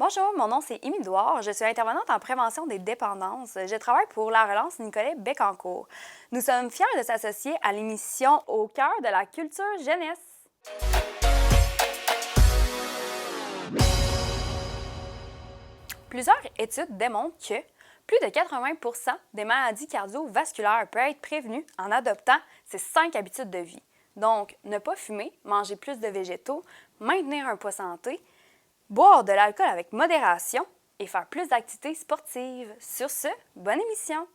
Bonjour, mon nom c'est Émilie Douard. Je suis intervenante en prévention des dépendances. Je travaille pour la relance Nicolet Bécancour. Nous sommes fiers de s'associer à l'émission Au cœur de la culture jeunesse. Plusieurs études démontrent que plus de 80% des maladies cardiovasculaires peuvent être prévenues en adoptant ces 5 habitudes de vie. Donc, ne pas fumer, manger plus de végétaux, maintenir un poids santé, boire de l'alcool avec modération et faire plus d'activités sportives. Sur ce, bonne émission!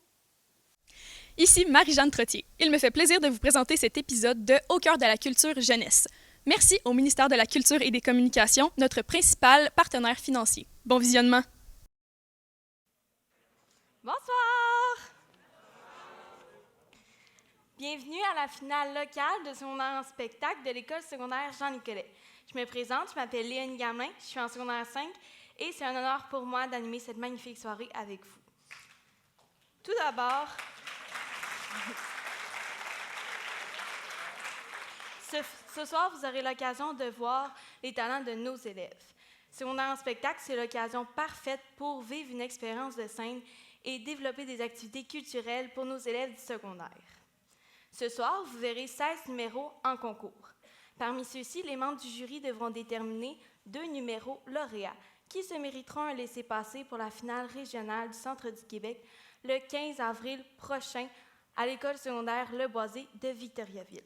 Ici Marie-Jeanne Trottier. Il me fait plaisir de vous présenter cet épisode de Au cœur de la culture jeunesse. Merci au ministère de la Culture et des Communications, notre principal partenaire financier. Bon visionnement! Bonsoir! Bienvenue à la finale locale de secondaire en spectacle de l'école secondaire Jean-Nicolet. Je me présente, je m'appelle Léonie Gamelin, je suis en secondaire 5 et c'est un honneur pour moi d'animer cette magnifique soirée avec vous. Tout d'abord, ce soir, vous aurez l'occasion de voir les talents de nos élèves. Secondaire en spectacle, c'est l'occasion parfaite pour vivre une expérience de scène et développer des activités culturelles pour nos élèves du secondaire. Ce soir, vous verrez 16 numéros en concours. Parmi ceux-ci, les membres du jury devront déterminer 2 numéros lauréats qui se mériteront un laissez-passer pour la finale régionale du Centre du Québec le 15 avril prochain à l'école secondaire Le Boisé de Victoriaville.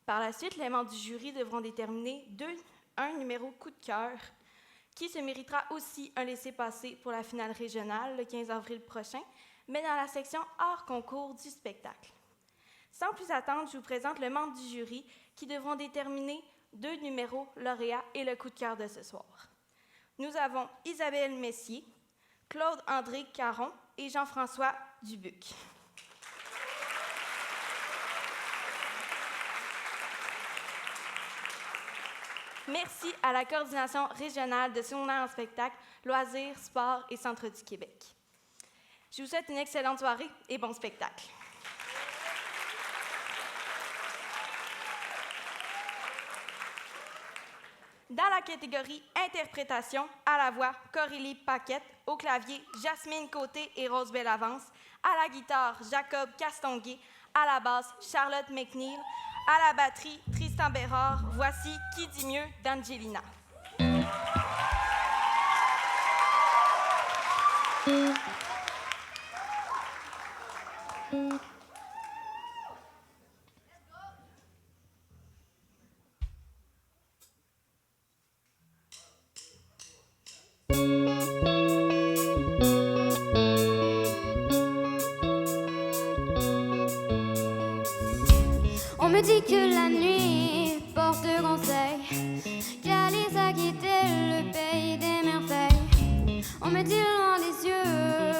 Par la suite, les membres du jury devront déterminer un numéro coup de cœur qui se méritera aussi un laissez-passer pour la finale régionale le 15 avril prochain, mais dans la section hors concours du spectacle. Sans plus attendre, je vous présente le membre du jury qui devront déterminer 2 numéros lauréats et le coup de cœur de ce soir. Nous avons Isabelle Messier, Claude-André Caron et Jean-François Dubuc. Merci à la coordination régionale de secondaire en spectacle, loisirs, sport et Centre du Québec. Je vous souhaite une excellente soirée et bon spectacle. Dans la catégorie interprétation, à la voix, Corélie Paquette, au clavier, Jasmine Côté et Rose Bellavance, à la guitare, Jacob Castonguay, à la basse, Charlotte McNeil, à la batterie, Tristan Bérard. Voici Qui dit mieux d'Angelina. On me dit que la nuit porte conseil, qu'Alice a quitté le pays des merveilles. On me dit loin des yeux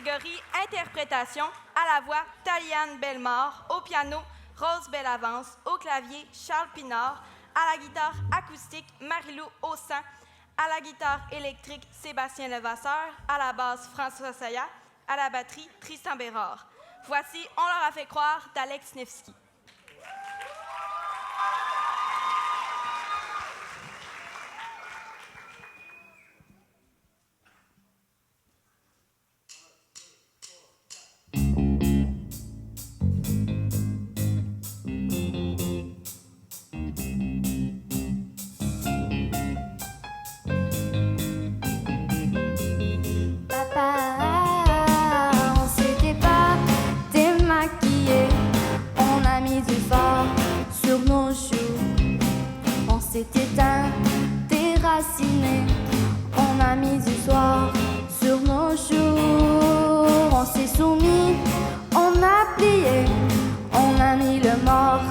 catégorie interprétation, à la voix Taliane Bellemare, au piano Rose Bellavance, au clavier Charles Pinard, à la guitare acoustique Marie-Lou Haussan, à la guitare électrique Sébastien Levasseur, à la basse François Saya, à la batterie Tristan Bérard. Voici On leur a fait croire d'Alex Nevsky. C'était déraciné, on a mis du soir sur nos joues. On s'est soumis, on a plié, on a mis le mort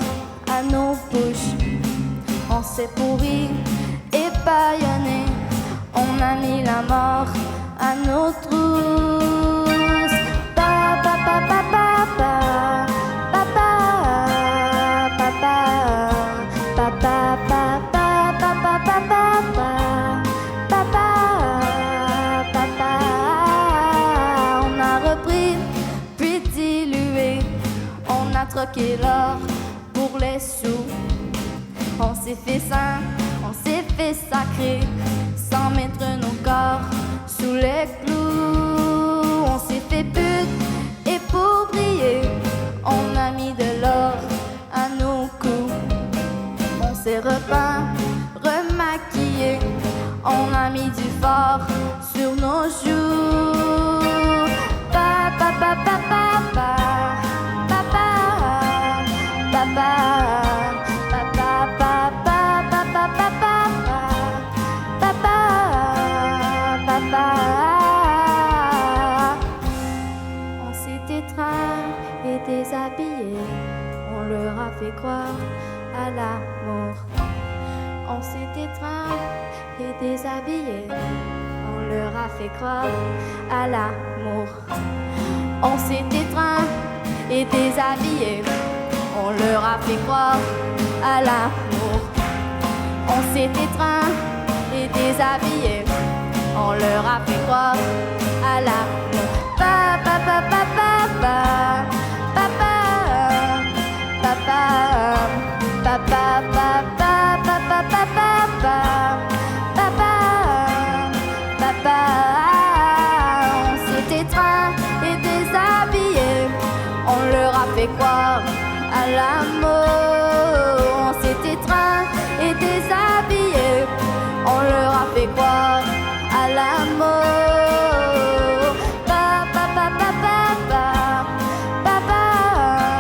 à nos bouches. On s'est pourri et bâillonné, on a mis la mort à nos trousses. Pa pa pa pa pa pa pa pa pa pa pa pa. On a repris, puis dilué, on a troqué l'or pour les sous. On s'est fait saint, on s'est fait sacré, sans mettre nos corps sous les clous. On s'est fait pute, et pour briller, on a mis de l'or à nos coups. On s'est repeint, remaquillé, on a mis du fort sur nos joues. Pa pa pa pa pa pa pa pa pa pa. On s'est étreint et déshabillé, on leur a fait croire à l'amour. On s'est étreint et déshabillé, on leur a fait croire à l'amour. On s'est étreint et déshabillé, on leur a fait croire à l'amour. On s'est étreint et déshabillé, on leur a fait croire à l'amour. Pa pa pa pa pa pa pa pa pa pa pa pa. On s'est étreint et déshabillé, on leur a fait croire à l'amour. On s'est étreint et déshabillé, on leur a fait croire à l'amour. Pa pa pa pa pa pa pa pa pa pa pa.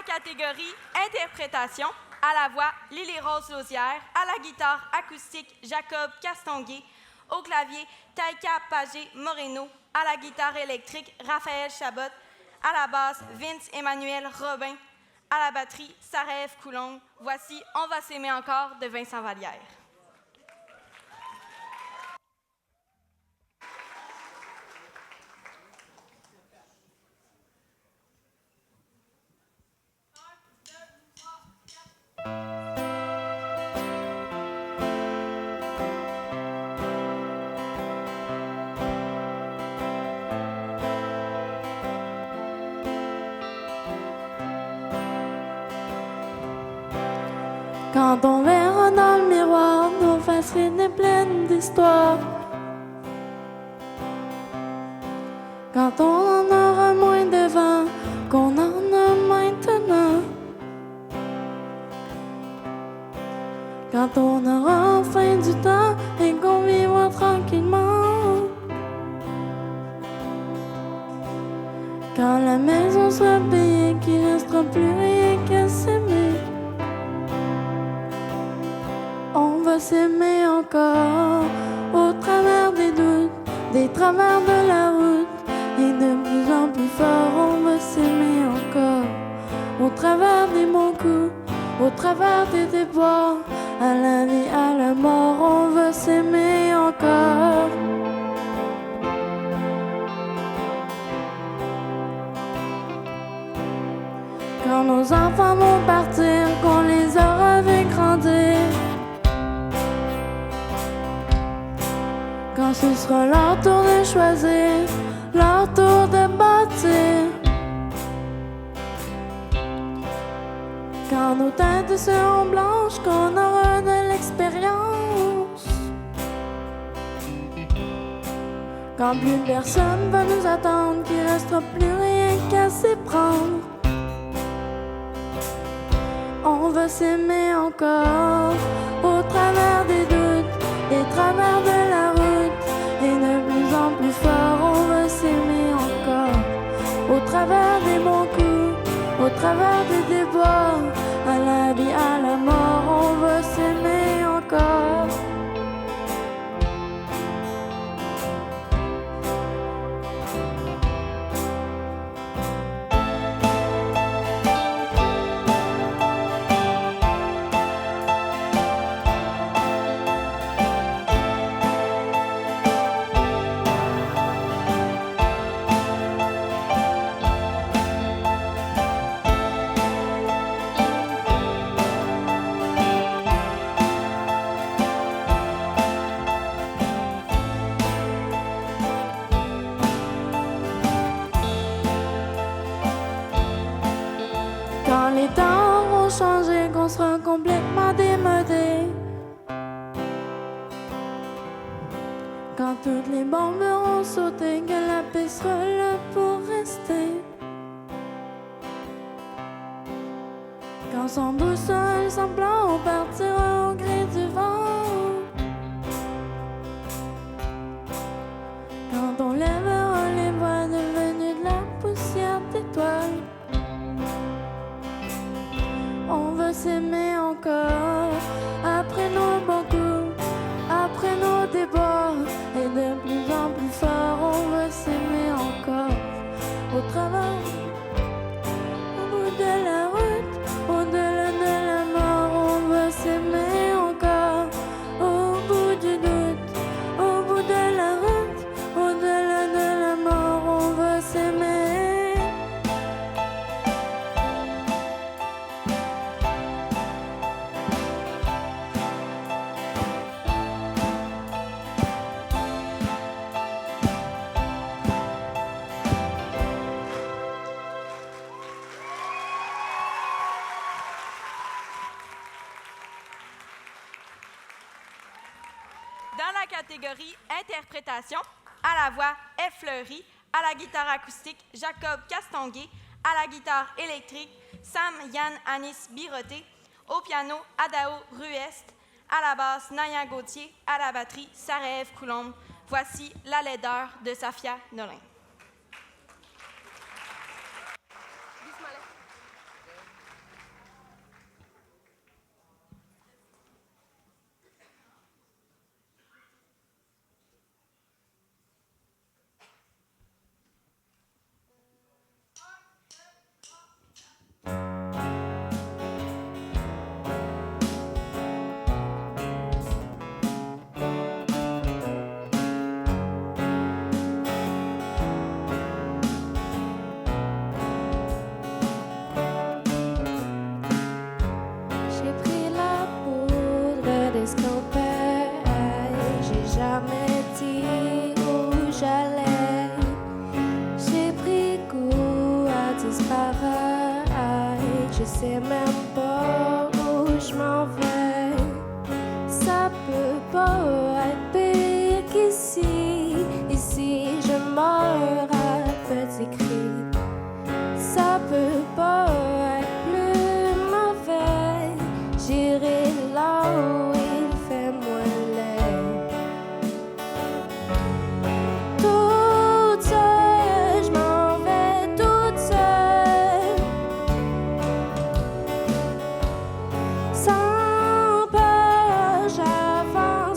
Catégorie interprétation, à la voix Lily-Rose Lausière, à la guitare acoustique Jacob Castonguay, au clavier Taïka Pagé-Moreno, à la guitare électrique Raphaël Chabot, à la basse Vince-Emmanuel Robin, à la batterie Sarah-Ève Coulombe. Voici On va s'aimer encore de Vincent Vallière. Quand on verra dans le miroir nos faces fines et pleines d'histoire, quand on en aura moins devant qu'on en a maintenant, quand on aura enfin du temps et qu'on vivra tranquillement, quand la maison sera payée, qu'il ne restera plus rien qu'à s'aimer, on va s'aimer encore. Au travers des doutes, des travers de la route, et de plus en plus fort, on veut s'aimer encore. Au travers des bons coups, au travers des déboires, à la vie, à la mort, on veut s'aimer encore. Quand nos enfants vont partir, qu'on les aura vu grandir, quand ce sera leur tour de choisir, leur tour de bâtir, quand nos têtes seront blanches, qu'on aura de l'expérience, quand plus personne va nous attendre, qu'il restera plus rien qu'à s'y prendre. On veut s'aimer encore, au travers des doutes, des travers de la route, et de plus en plus fort, on veut s'aimer encore. Au travers des bons coups, au travers des déboires, à la vie, à la mort, on veut s'aimer encore. Quand les temps vont changer, qu'on sera complètement démodé, quand toutes les bombes auront sauté, que la paix sera là pour rester, quand sans boussole, sans plan, on partira au gré du vent, quand on lèvera les voiles devenues de la poussière d'étoiles. On veut s'aimer encore, après nos bons coups, après nos débords, et de plus en plus fort, on veut s'aimer encore. Au travers, au bout de la route, au-delà de la mort, on veut s'aimer encore. Au bout du doute, au bout de la route, au-delà de la mort, on veut s'aimer. Dans la catégorie interprétation, à la voix F. Fleury, à la guitare acoustique Jacob Castonguay, à la guitare électrique Sam Yann Anis Biroté, au piano Adao Ruest, à la basse Naya Gauthier, à la batterie Sarah-Ève Coulombe. Voici La laideur de Safia Nolin. J'ai jamais dit où j'allais. J'ai pris goût à disparaître. Je sais même pas où je m'en vais. Ça peut pas être pire qu'ici. Ici je meurs à petits cris. Ça peut pas être plus mauvais. J'irai là où il fait moins laid. Toute seule, je m'en vais toute seule. Sans peur, j'avance.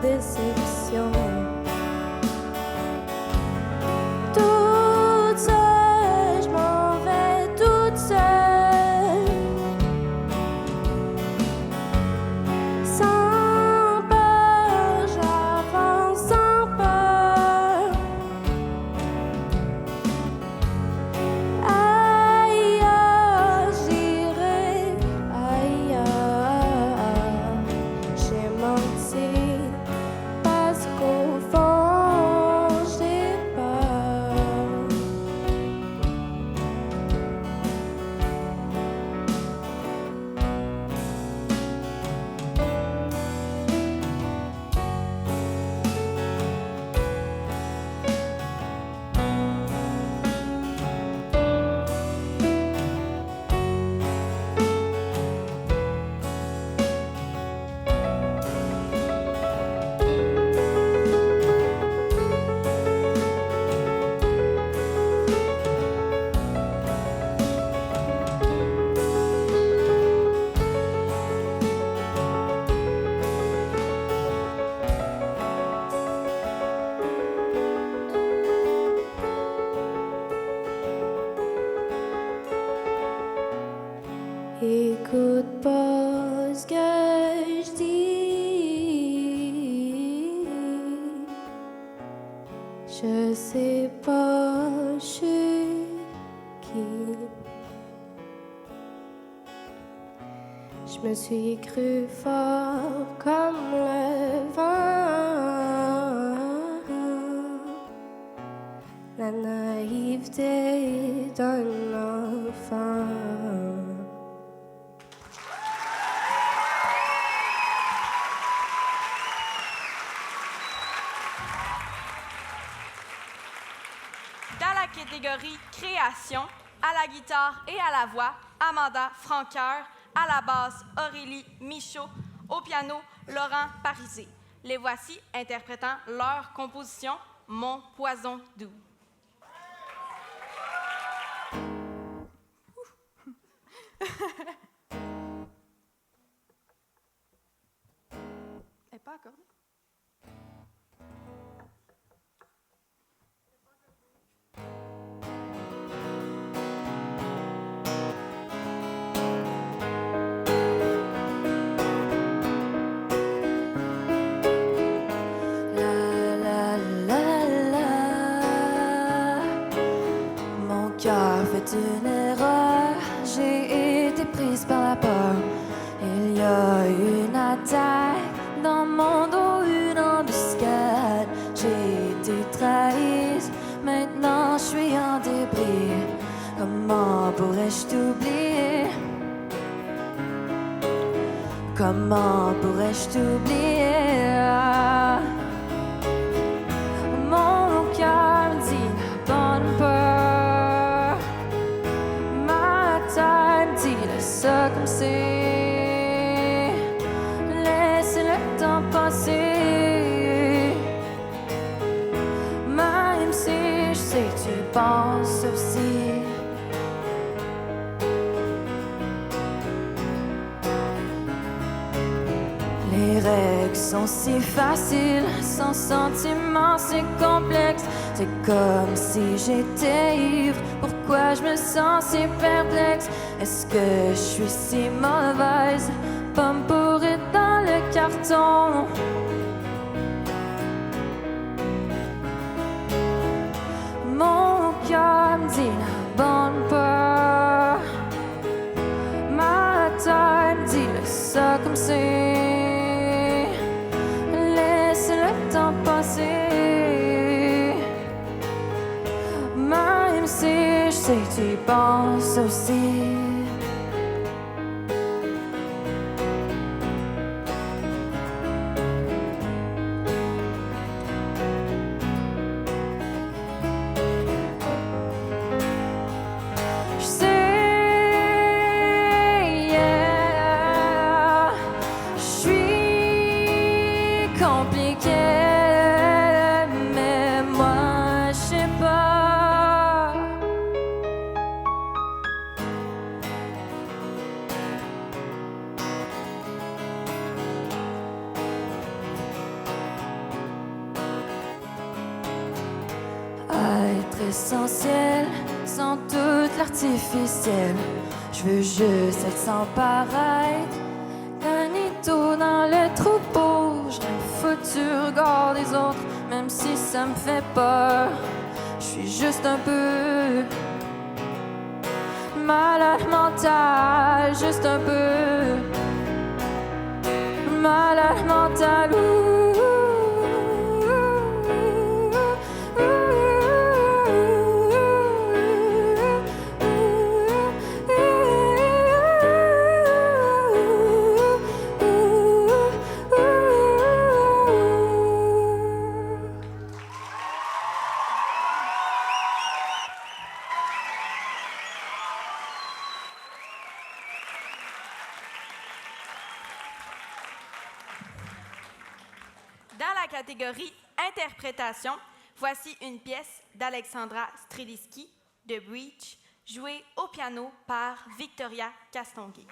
déception. Toute seule, je m'en vais toute seule. Sans peur, j'avance sans peur. Ailleurs, j'irai ailleurs. J'ai menti parce qu'au fond, j'ai peur. Écoute pas ce que je dis. Je sais pas je suis qui. Je me suis cru fort comme le vent. La naïveté d'un enfant. Dans la catégorie création, à la guitare et à la voix, Amanda Franqueur, à la basse, Aurélie Michaud, au piano, Laurent Parisé. Les voici interprétant leur composition « Mon poison doux ». Elle n'est pas accordée. Mon cœur fait une erreur, j'ai été prise par la peur. Il y a une attaque dans mon dos, une embuscade. J'ai été trahie, maintenant je suis en débris. Comment pourrais-je t'oublier? Comment pourrais-je t'oublier? Mon cœur me dit n'abandonne pas. Ma tête me dit laisse ça comme c'est. Laisse le temps passer. Même si je sais que tu penses aussi. Les règles sont si faciles, sans sentiment c'est complexe. C'est comme si j'étais ivre, pourquoi je me sens si perplexe? Est-ce que je suis si mauvaise, pomme pourrie dans le carton? Mon cœur me dit n'abandonne pas. Ma tête me dit laisse ça comme c'est. Laisse le temps passer. Même si je sais que tu y penses aussi. Je sais, yeah, je suis compliquée, mais moi je sais pas. essentiel, sans tout l'artificiel. Je veux juste être sans paraître, Canito dans le troupeau. Je foutu regard des autres, même si ça me fait peur. Je suis juste un peu malade mental, juste un peu malade mental. Dans la catégorie interprétation, voici une pièce d'Alexandra Streliski de Breach, jouée au piano par Victoria Castonguay.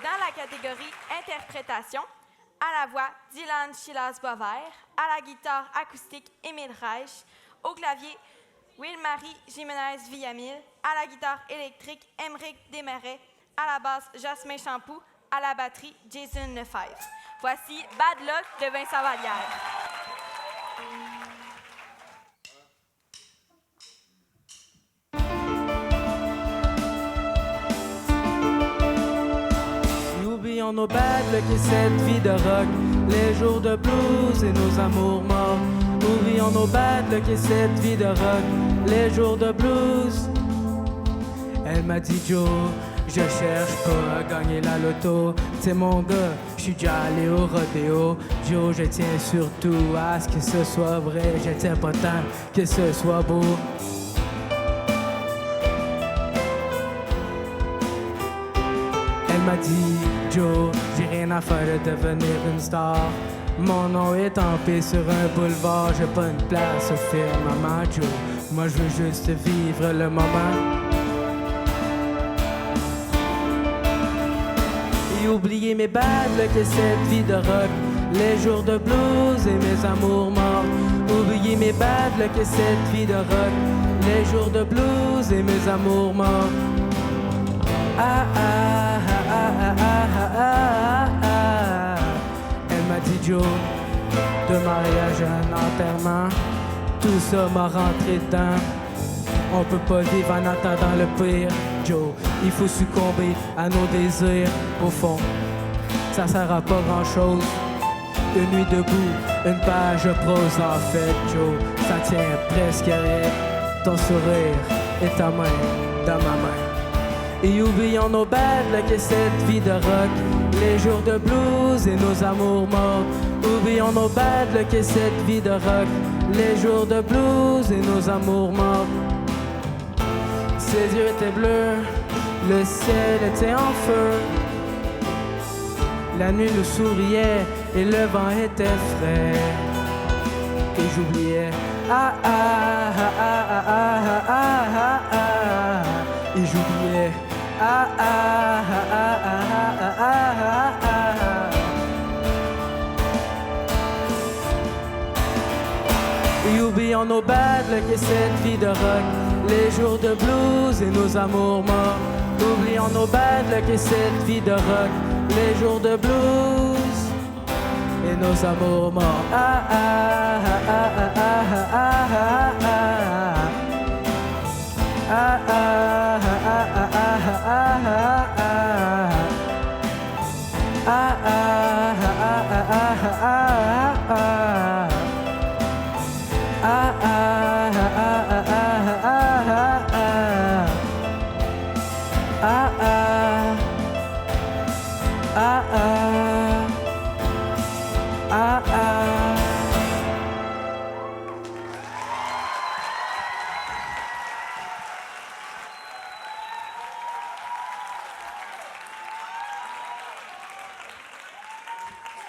Dans la catégorie interprétation, à la voix Dylan Chilas-Boisvert, à la guitare acoustique Émile Reich, au clavier Will-Marie Jiménez-Villamil. À la guitare électrique, Émeric Desmarais. À la basse, Jasmin Champoux. À la batterie, Jason Lefebvre. Voici Bad Luck de Vincent Vallière. Oublions nos bad luck et cette vie de rock, les jours de blues et nos amours morts. Oublions nos bad luck et cette vie de rock, les jours de blues. Elle m'a dit Joe, je cherche pas à gagner la loto. T'sais mon gars, j'suis déjà allé au rodéo. Joe, je tiens surtout à ce que ce soit vrai. Je tiens pas tant que ce soit beau. Elle m'a dit Joe, j'ai rien à faire de devenir une star. Mon nom est tampé sur un boulevard. J'ai pas une place au film, maman Joe. Moi je veux juste vivre le moment. Et oublier mes bad luck et cette vie de rock, les jours de blues et mes amours morts. Oublier mes bad luck et cette vie de rock, les jours de blues et mes amours morts. Ah ah ah ah ah ah ah ah. Elle m'a dit Joe, de mariage à un enterrement, tout ça m'a rentré dedans. On peut pas vivre en attendant le pire, Joe. Il faut succomber à nos désirs. Au fond, ça sert à pas grand chose. Une nuit debout, une page de prose. En fait, Joe, ça tient presque à rien. Ton sourire et ta main dans ma main. Et oublions nos bad luck et cette vie de rock, les jours de blues et nos amours morts. Oublions nos bad luck et cette vie de rock, les jours de blues et nos amours morts. Ses yeux étaient bleus, le ciel était en feu. La nuit nous souriait et le vent était frais. Et j'oubliais ah ah ah ah ah ah ah ah ah. Et j'oubliais ah ah ah ah ah ah ah ah. Et oublions nos bad luck et cette vie de rock, les jours de blues et nos amours morts. Oublions nos bad luck et cette vie de rock, les jours de blues et nos amours morts. Ah ah ah ah ah ah ah ah ah. Ah ah ah ah ah ah ah ah. Ah ah ah ah ah ah ah. Ah ah ah ah ah ah ah ah. Ah ah. Ah ah. Ah ah.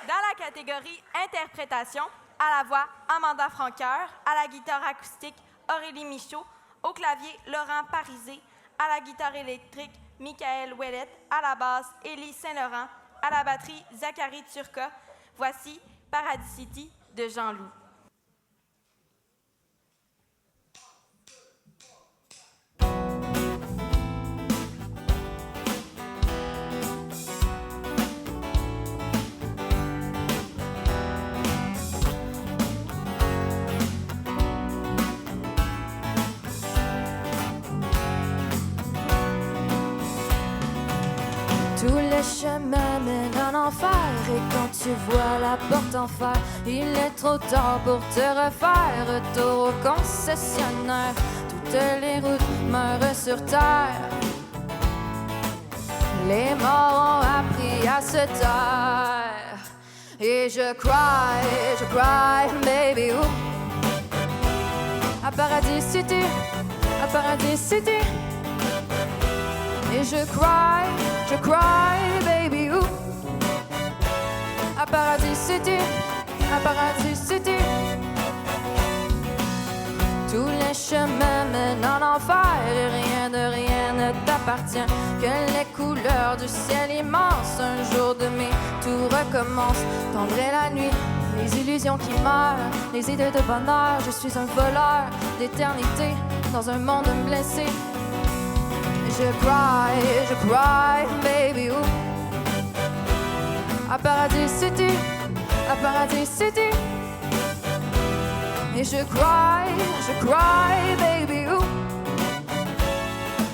Dans la catégorie interprétation, à la voix, Amanda Franqueur, à la guitare acoustique, Aurélie Michaud, au clavier, Laurent Parisé, à la guitare électrique, Michael Ouellette, à la basse, Élie Saint-Laurent, à la batterie, Zachary Turca. Voici Paradis City de Jean-Loup. Tous les chemins mènent en enfer et quand tu vois la porte en fer, il est trop tard pour te refaire. Retour au concessionnaire, toutes les routes meurent sur terre. Les morts ont appris à se taire. Et je cry, baby, ooh. À Paradis City, à Paradis City. Et je cry, baby, ooh. À Paradis City, à Paradis City. Tous les chemins mènent en enfer et rien de rien ne t'appartient. Que les couleurs du ciel immense, un jour de mai, tout recommence. Tendre est la nuit, Les illusions qui meurent, les idées de bonheur. Je suis un voleur d'éternité dans un monde blessé. Je cry, baby, ooh. À Paradis City, à Paradis City. Et je cry, baby, ooh.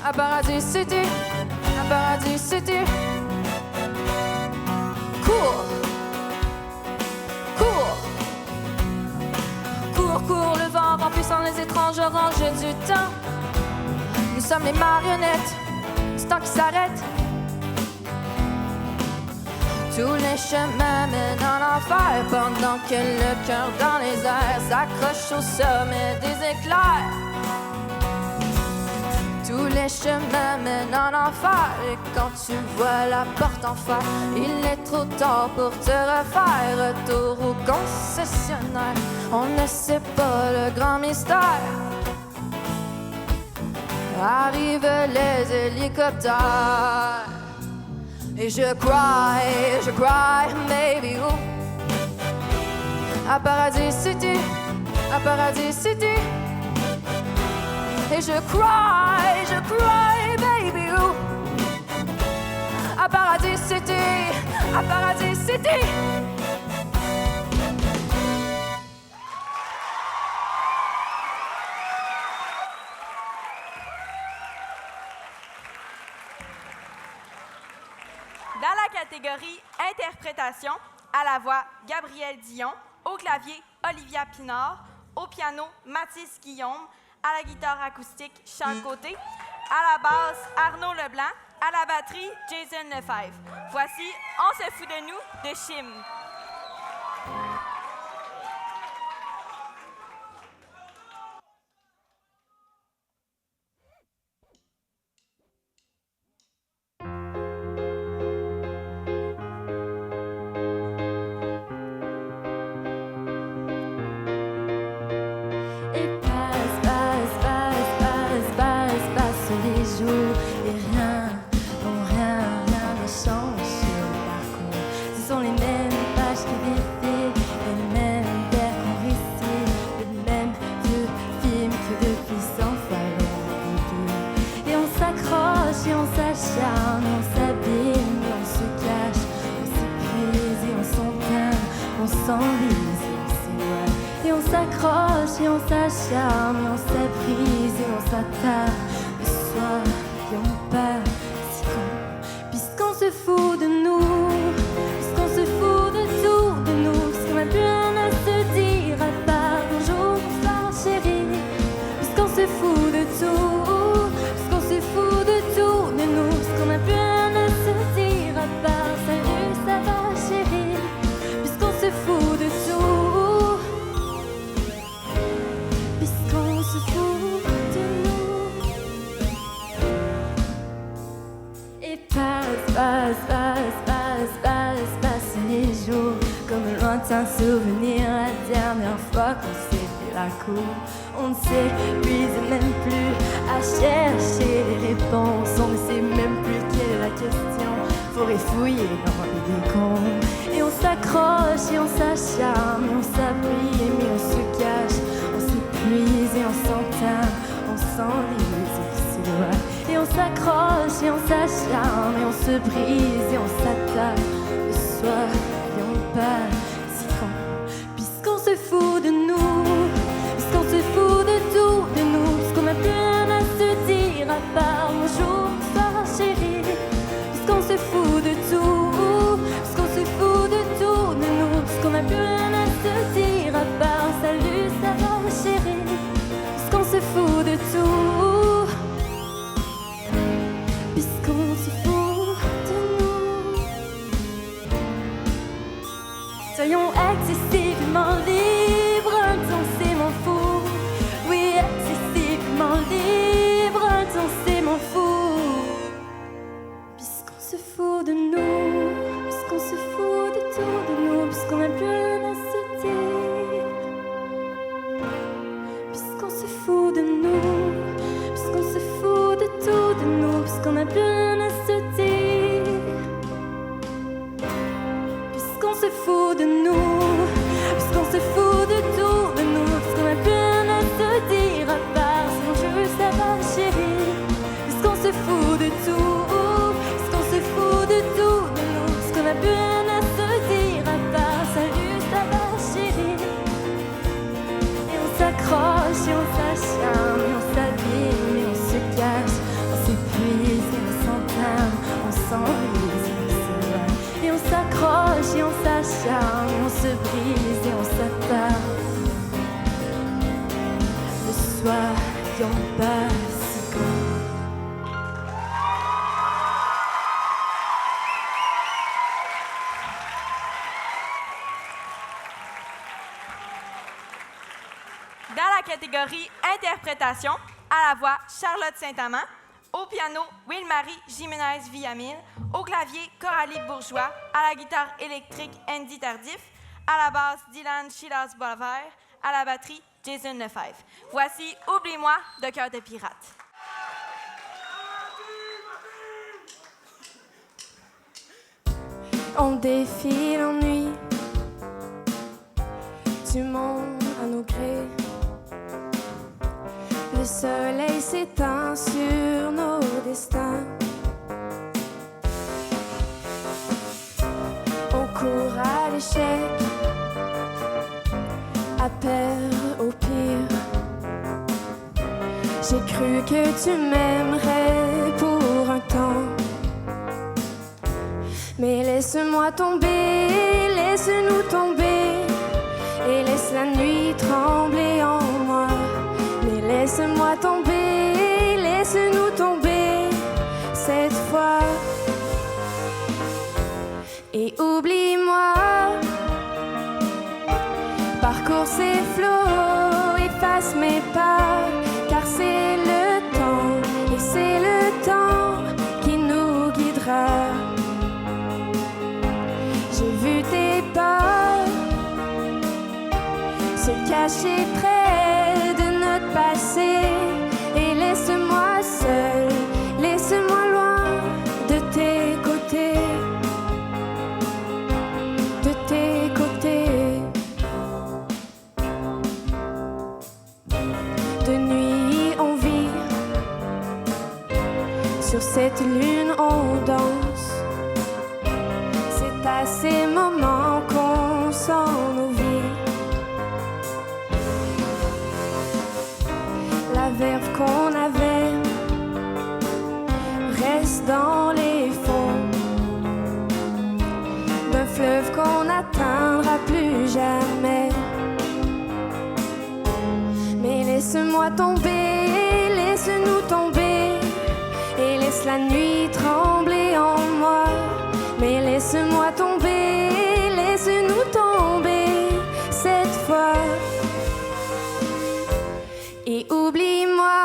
À Paradis City, à Paradis City. Cours, le vent remplissant les étranges oranges du temps. Nous sommes les marionnettes, c'est temps qui s'arrête. Tous les chemins mènent en enfer pendant que le cœur dans les airs s'accroche au sommet des éclairs. Tous les chemins mènent en enfer et quand tu vois la porte en fer, il est trop tard pour te refaire. Retour au concessionnaire, on ne sait pas le grand mystère. Arrivent les hélicoptères et je cry, baby, ooh. À Paradis City, à Paradis City. Et je cry, baby, ooh. À Paradis City, à Paradis City. Dans la catégorie interprétation, à la voix Gabriel Dion, au clavier Olivia Pinard, au piano Mathis Guillaume, à la guitare acoustique Charles Côté, à la basse Arnaud Leblanc, à la batterie Jason Lefebvre. Voici On se fout de nous de Chim. Et on s'accroche et on s'acharne, et on s'apprise et on s'attarde. Le soir, et on part si con, puisqu'on se fout de nous, puisqu'on se fout de tout de nous, puisqu'on n'a plus rien à se dire à part bonjour, bonsoir chérie, puisqu'on se fout de tout, puisqu'on se fout de tout de nous, puisqu'on n'a plus rien à se dire à part salut, ça va chérie, puisqu'on se fout de tout. Passe les jours comme un lointain souvenir. La dernière fois qu'on s'est fait la cour, on ne s'épuise même plus à chercher les réponses. On ne sait même plus quelle est la question. Faudrait fouiller dans les décombres. Et on s'accroche et on s'acharne, et on s'abrie mais on se cache. On s'épuise et on s'entame, on s'enlise et on s'éloigne. Et on s'accroche et on s'acharne, et on se brise et on s'attaque. Le soir, et on part si con, puisqu'on se fout de nous, puisqu'on se fout de tout de nous, puisqu'on n'a plus rien à se dire à part bonjour, bonsoir chérie, puisqu'on se fout de tout, puisqu'on se fout de tout de nous, puisqu'on n'a plus rien à se dire à part salut, ça va chérie, puisqu'on se fout de tout. Puisqu'on se fout de nous. et on s'acharne, et on s'abîme, et on se cache, on s'épuise et on s'entame, on s'enlise et on s'éloigne, et on s'accroche et on s'acharne, et on se brise et on s'attarde. Ne soyons pas si grands. Dans la catégorie interprétation, à la voix Charlotte Saint-Amand, au piano Will-Marie Jiménez-Villamil, au clavier Coralie Bourgeois, à la guitare électrique Andy Tardif, à la basse Dylan Chilas-Boisvert, à la batterie Jason Lefebvre. Voici Oublie-moi de Cœur de pirate. On défie l'ennui du monde à nos grés. Le soleil s'éteint sur nos destins. On court à l'échec, à perdre au pire. J'ai cru que tu m'aimerais pour un temps. Mais laisse-moi tomber, laisse-nous tomber, et laisse la nuit trembler en moi. Mais laisse-moi tomber, laisse-nous tomber, cette fois. Et oublie-moi, parcours ces flots, efface mes pas, car c'est le temps, et c'est le temps qui nous guidera. J'ai vu tes pas se cacher près de notre passé, et laisse-moi seul, laisse-moi loin de tes côtés, de tes côtés. De nuit on vit, sur cette lune on danse. C'est à ces moments qu'on sent nos vies. La verve qu'on avait reste dans les fonds d'un fleuve qu'on n'atteindra plus jamais. Mais laisse-moi tomber, laisse-nous tomber, et laisse la nuit trembler en moi. Mais laisse-moi tomber, laisse-nous tomber, cette fois. Et oublie-moi,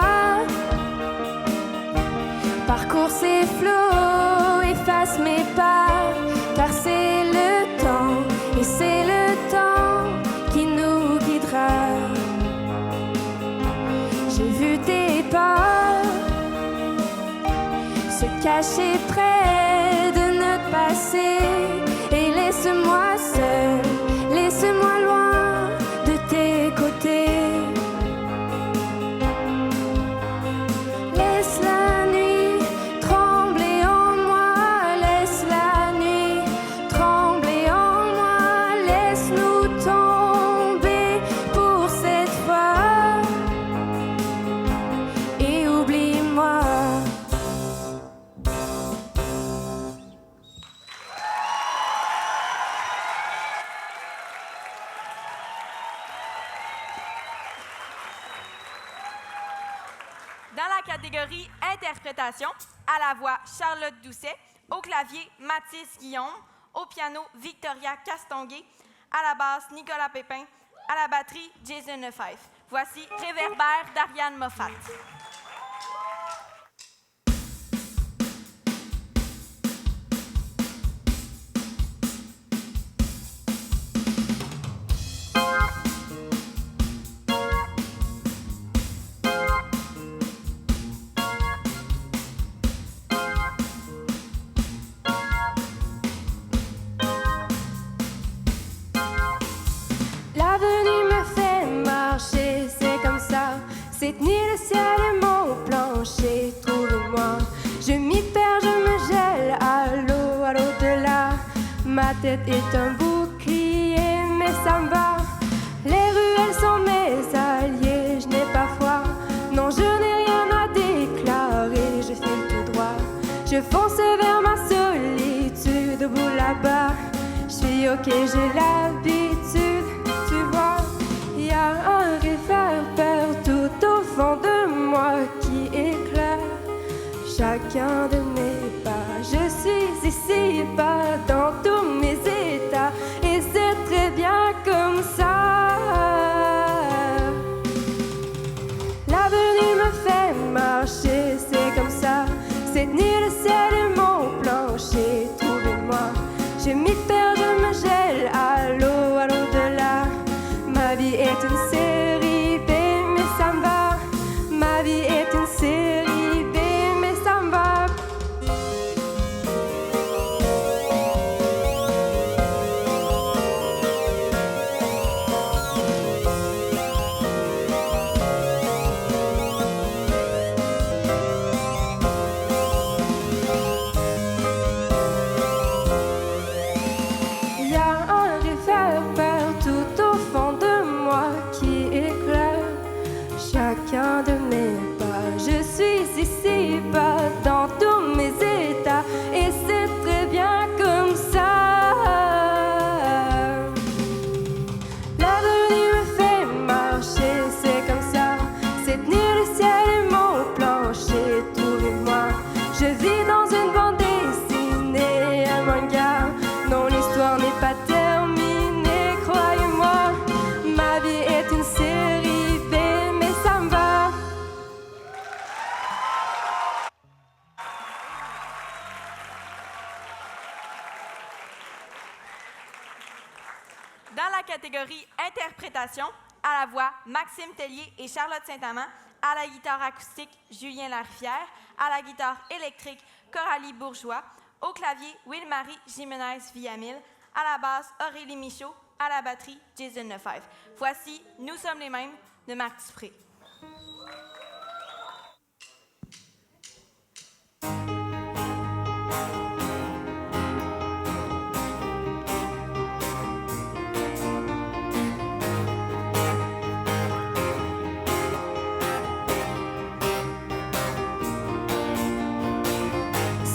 parcours ces flots, efface mes pas, car c'est le temps, et c'est le temps qui nous guidera. J'ai vu tes pas se cacher près de notre passé, et laisse-moi seul, laisse-moi loin de tes côtés. Laisse la nuit trembler en moi, laisse la nuit trembler en moi, laisse-nous tomber pour cette fois, et oublie-moi. Dans la catégorie interprétation, à la voix Charlotte Doucet, au clavier Mathis Guillaume, au piano Victoria Castonguay, à la basse Nicolas Pépin, à la batterie Jason Lefebvre. Voici Réverbère d'Ariane Moffat. L'avenir me fait marcher, c'est comme ça. Cette nuit, le ciel est mon plancher. Trouve-moi, je m'y perds, je me gèle à l'au-delà. Ma tête est un bouclier, mais ça me va. Les ruelles sont mes alliés, je n'ai pas ok, j'ai l'habitude, tu vois. Y a un réverbère tout au fond de moi qui éclaire chacun de mes pas. Je suis ici, pas dans tous mes états, et c'est très bien comme ça. L'avenir me fait marcher, c'est comme ça. Cette nuit, le ciel est mon plancher. Trouvez-moi, je m'y perds, je me gèle à l'au-delà. Ma vie est une série B, mais ça me va. Ma vie est une série B, mais ça me va. Il y a un réverbère tout au fond de moi qui éclaire chacun de mes pas. Je suis ici, pas dans tous mes états, et c'est très bien comme ça. L'avenir me fait marcher, c'est comme ça. Cette nuit, le ciel est mon plancher. Trouvez-moi, je vis dans une bande dessinée, un manga. Non, l'histoire n'est pas terminée, croyez-moi. Ma vie est une série B, mais ça me va. Dans la catégorie interprétation, à la voix, Maxime Tellier et Charlotte Saint-Amand. À la guitare acoustique, Julien Larivière. À la guitare électrique, Coralie Bourgeois. Au clavier, Will-Marie Jiménez-Villamil. À la basse, Aurélie Michaud. À la batterie, Jason Lefebvre. Voici Nous sommes les mêmes de Marc Dupré.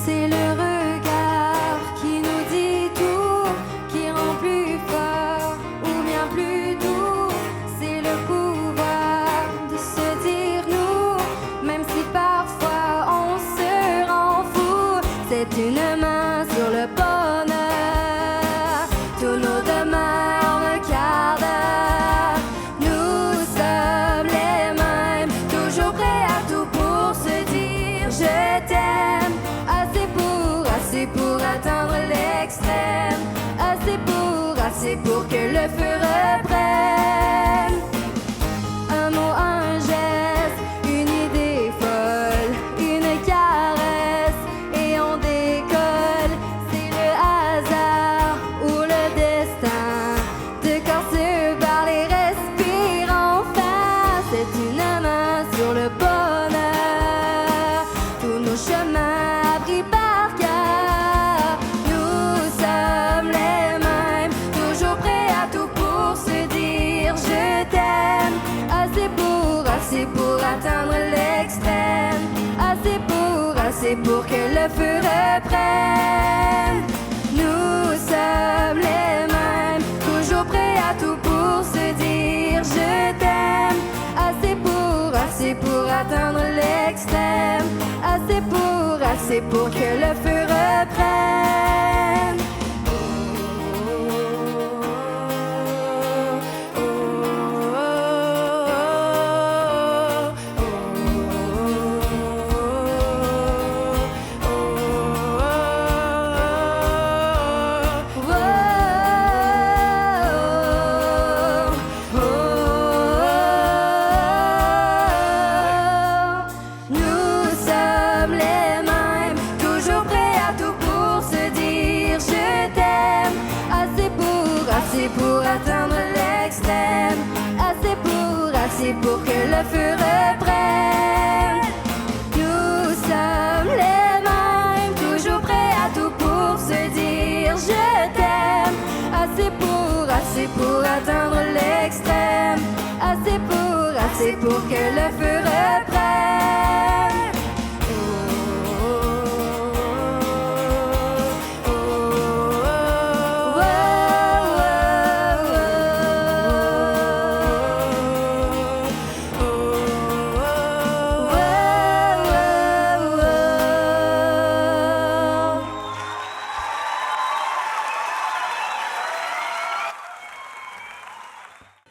C'est le regard qui nous dit tout, qui rend plus fort ou bien plus doux. C'est le pouvoir de se dire nous, même si parfois on se rend fou. C'est une main sur le bonheur, tous nos demain un quart d'heure. Nous sommes les mêmes, toujours prêts à tout pour se dire je t'aime. Assez pour atteindre l'extrême, assez pour que le feu reprenne. Un mot, un geste, une idée folle, une caresse et on décolle. C'est le hasard ou le destin, deux corps se parlent et respirent enfin. C'est une main sur le bonheur, tous nos chemins appris par cœur. Nous sommes les mêmes, toujours prêts à tout pour se dire je t'aime. Assez pour atteindre l'extrême, assez pour que le feu reprenne. Nous sommes les mêmes, toujours prêts à tout pour se dire je t'aime. Assez pour atteindre l'extrême, assez pour que le feu reprenne. Pour atteindre l'extrême, assez pour que le feu reprenne. Nous sommes les mêmes, toujours prêts à tout pour se dire je t'aime. Assez pour atteindre l'extrême, assez pour que le feu reprenne. Oh, oh, oh, oh.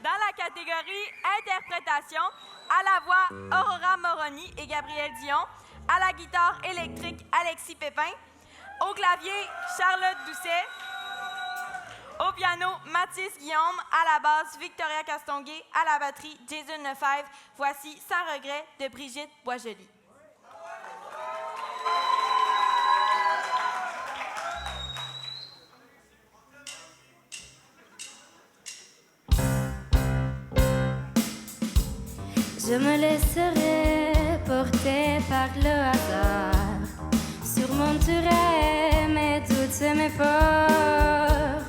Dans la catégorie interprétation, à la voix, Aurora Moroni et Gabriel Dion. À la guitare électrique, Alexis Pépin. Au clavier, Charlotte Doucet. Au piano, Mathis Guillaume. À la basse, Victoria Castonguay. À la batterie, Jason Lefebvre. Voici Sans regret de Brigitte Boisjoli. Je me laisserai porter par le hasard, surmonterai mes doutes et mes peurs.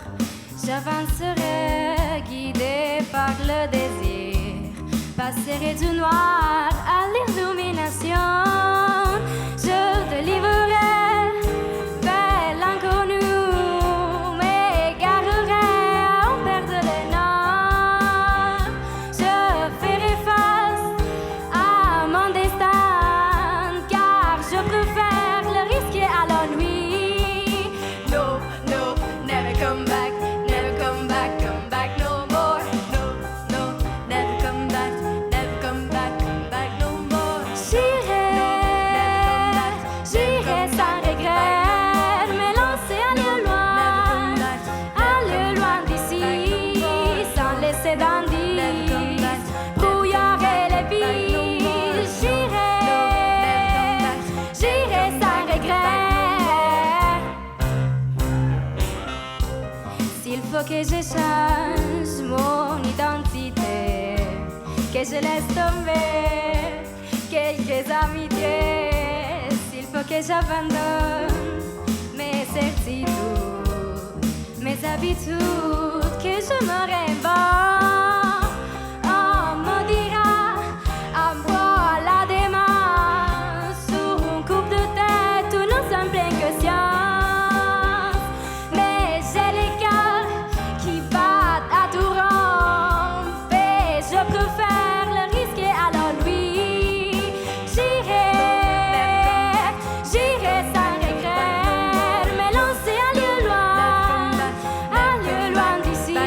J'avancerai guidée par le désir, passerai du noir à l'illumination. Je délivrerai vers l'inconnu, m'égarerai en perdre le nord. Je ferai face à mon destin, car je préfère le risquer à l'ennui. No, no, never come back, never come back no more. No, no, never come back no more. J'irai sans regret, me lancer aller loin d'ici, sans laisser d'indice, brouillard et les billes. J'irai sans regret. S'il faut que je change mon identité, que je laisse tomber quelques amitiés, s'il faut que j'abandonne mes certitudes, mes habitudes, que je me réinvente, on me dira à moi la démence, sur une coupe de tête ou non sans pleine conscience. Mais j'ai les cœurs qui battent à tout rompre, et je préfère le risquer à l'ennui. J'irai sans regret, me lancer aller loin d'ici,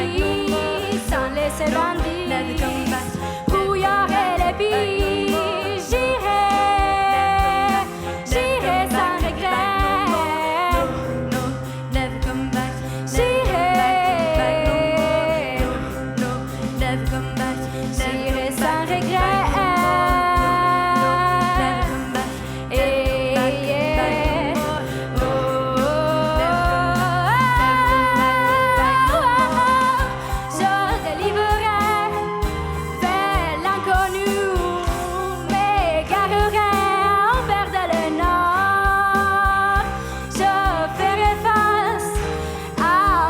sans laisser d'indice, brouillard et les billes. J'irai sans regret. No, never come back. Never come back. J'irai sans regret. Je délivrerai vers l'inconnu, m'égarerai en perdant le nord. Je ferai face à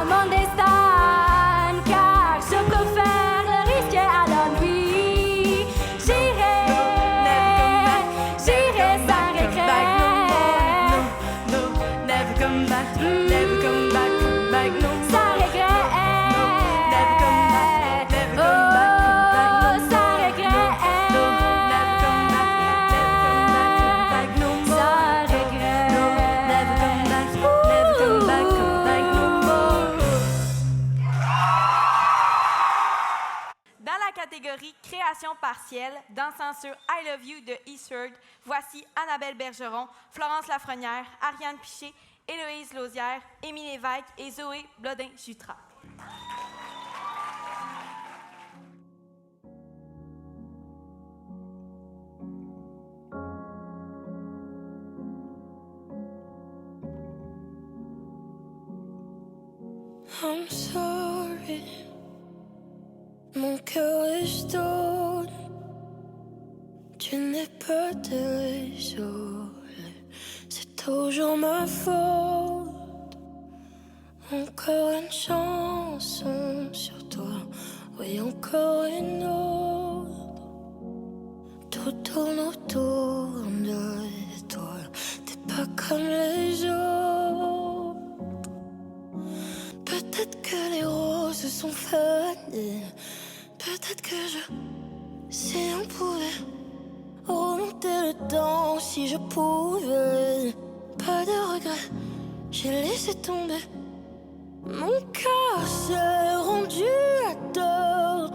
mon destin, car je préfère le risquer à l'ennui. J'irai sans regret. Never come back no more. Sans regret. Never come back no more. Oh, sans regret. Never come back no more. Sans regret. Never come back no more. Dans la catégorie création partielle, dansant sur I Love You de Eastward, voici Annabelle Bergeron, Florence Lafrenière, Ariane Piché, Héloïse Lausière, Émile Lévesque et Zoé Blodin-Jutras. I'm sorry, mon cœur est stone. Tu n'es pas désolé, c'est toujours ma faute. Encore une chanson sur toi, oui encore une autre. Tout tourne autour de toi, t'es pas comme les autres. Peut-être que les roses sont fanées, peut-être que si on pouvait remonter le temps, si je pouvais. Pas de regrets, j'ai laissé tomber. Mon cœur s'est rendu à tort.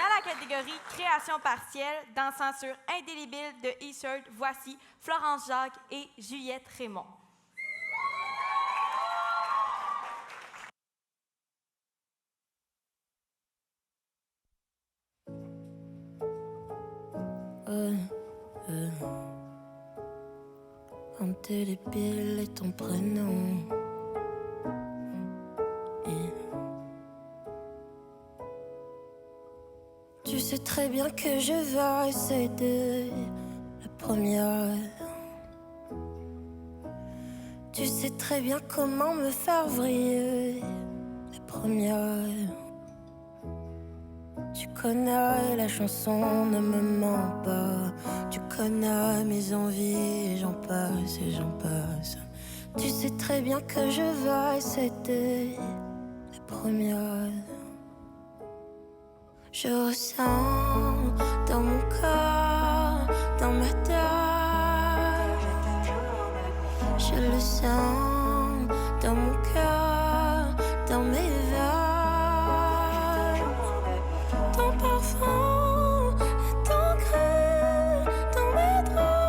Dans la catégorie création partielle, dansant sur Indélébile de Eastern, voici Florence Jacques et Juliette Raymond. Indélébile est ton prénom. Tu sais très bien que je vais essayer la première. Tu sais très bien comment me faire vriller la première. Tu connais la chanson, ne me mens pas. Tu connais mes envies, et j'en passe et j'en passe. Tu sais très bien que je vais essayer la première. Je ressens dans mon corps, dans ma tête. Je le sens dans mon cœur, dans mes veines. Ton parfum est ancré dans mes draps.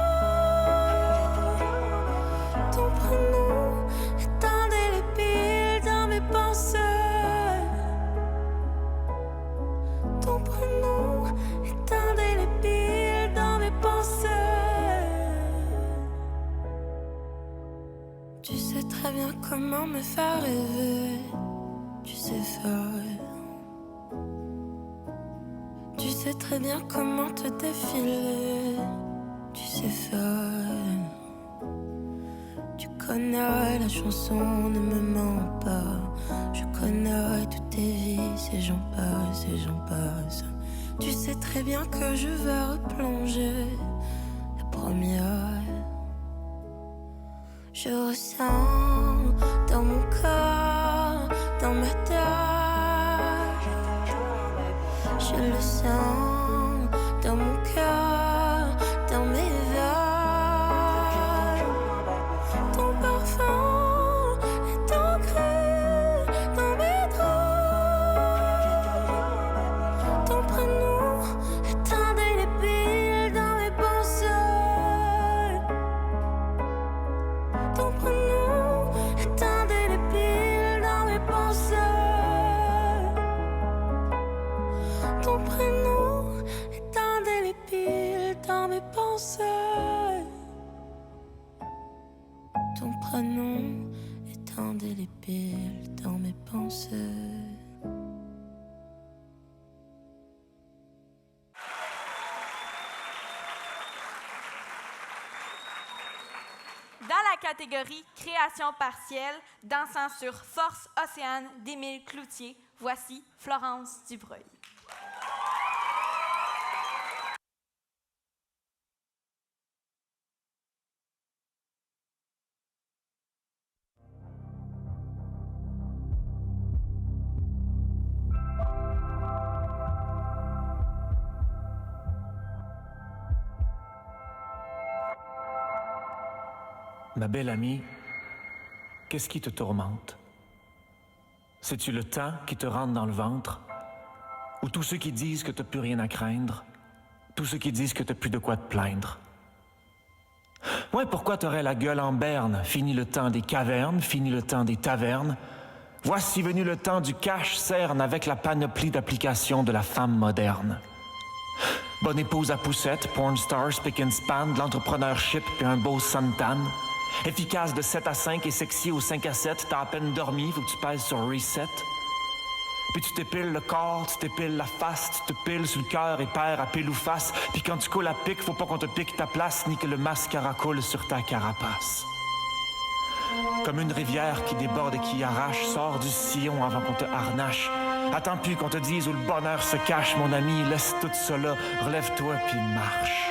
Ton prénom est indélébile dans mes pensées. Ton prénom est indélébile dans mes pensées. Tu sais très bien comment me faire rêver. Tu sais faire. Tu sais très bien comment te défiler. Tu sais faire. Tu connais la chanson, ne me mens pas. Je connais toutes tes vices et j'en passe et j'en passe. Tu sais très bien que je vais replonger la première. Je ressens dans mon corps, dans ma tête. Je le sens dans mon cœur, dans mes veines. Ton parfum est ancré dans mes draps. Ton prénom est indélébile dans mes pensées. Ton prénom est indélébile dans mes pensées. Ton prénom est indélébile dans mes pensées. Ton prénom est indélébile dans mes pensées. Dans la catégorie création partielle, dansant sur Force Océane d'Émile Cloutier, voici Florence Dubreuil. Ma belle amie, qu'est-ce qui te tourmente? C'est-tu le temps qui te rentre dans le ventre? Ou tous ceux qui disent que t'as plus rien à craindre? Tous ceux qui disent que t'as plus de quoi te plaindre? Ouais, pourquoi t'aurais la gueule en berne? Fini le temps des cavernes, fini le temps des tavernes. Voici venu le temps du cache-cerne avec la panoplie d'applications de la femme moderne. Bonne épouse à poussette, porn star, spick and span, de l'entrepreneurship puis un beau suntan. Efficace de 7 à 5 et sexy au 5 à 7, t'as à peine dormi, faut que tu pèses sur reset. Puis tu t'épiles le corps, tu t'épiles la face, tu te piles sur le cœur et perds à pile ou face. Puis quand tu coules à pic, faut pas qu'on te pique ta place, ni que le mascara coule sur ta carapace. Comme une rivière qui déborde et qui arrache, sors du sillon avant qu'on te harnache. Attends plus qu'on te dise où le bonheur se cache, mon ami, laisse tout cela, relève-toi puis marche.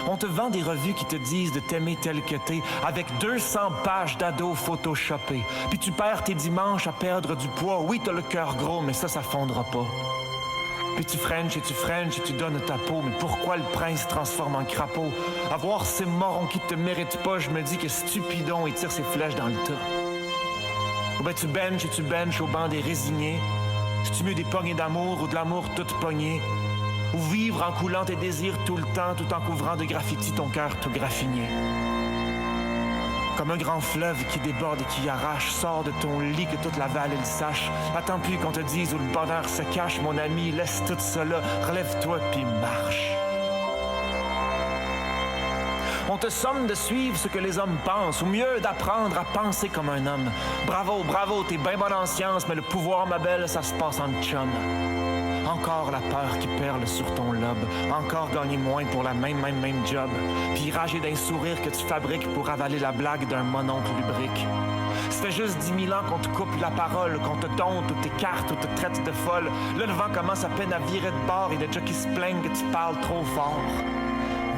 On te vend des revues qui te disent de t'aimer tel que t'es, avec 200 pages d'ados photoshopés. Puis tu perds tes dimanches à perdre du poids. Oui, t'as le cœur gros, mais ça fondra pas. Puis tu frenches et tu donnes ta peau. Mais pourquoi le prince se transforme en crapaud? À voir ces morons qui te méritent pas, je me dis que stupidon, il tire ses flèches dans le tas. Ou ben tu benches et tu benches au banc des résignés. C'est-tu mieux des poignées d'amour ou de l'amour toute poignée? Ou vivre en coulant tes désirs tout le temps, tout en couvrant de graffiti ton cœur tout graffiné? Comme un grand fleuve qui déborde et qui arrache, sors de ton lit que toute la vallée le sache. Attends plus qu'on te dise où le bonheur se cache, mon ami, laisse tout cela, relève-toi puis marche. On te somme de suivre ce que les hommes pensent, ou mieux d'apprendre à penser comme un homme. Bravo, bravo, t'es bien bonne en science, mais le pouvoir, ma belle, ça se passe en chum. Encore la peur qui perle sur ton lobe, encore gagner moins pour la même job, puis rager d'un sourire que tu fabriques pour avaler la blague d'un mononcle lubrique. Ça fait juste 10 000 ans qu'on te coupe la parole, qu'on te dompte ou t'écarte ou te traite de folle. Là, le vent commence à peine à virer de bord et des gens qui se plaignent que tu parles trop fort.